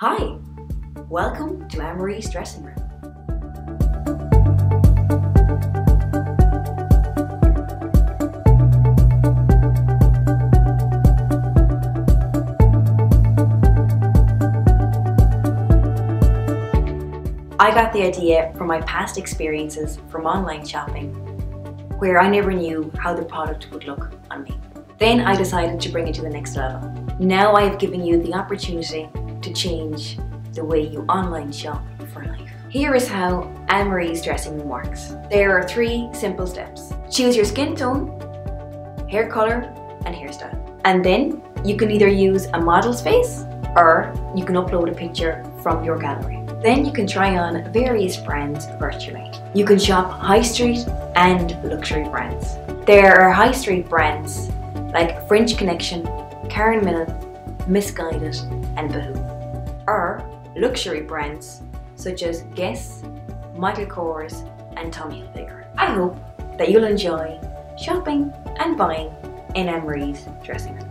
Hi, welcome to Anne-Marie's dressing room. I got the idea from my past experiences from online shopping, where I never knew how the product would look on me. Then I decided to bring it to the next level. Now I have given you the opportunity to change the way you online shop for life. Here is how Anne-Marie's dressing room works. There are 3 simple steps. Choose your skin tone, hair color, and hairstyle. And then you can either use a model's face or you can upload a picture from your gallery. Then you can try on various brands virtually. You can shop high street and luxury brands. There are high street brands like French Connection, Karen Millen, Missguided, and Boohoo. Or luxury brands such as Guess, Michael Kors, and Tommy Hilfiger. I hope that you'll enjoy shopping and buying in Anne-Marie's dressing room.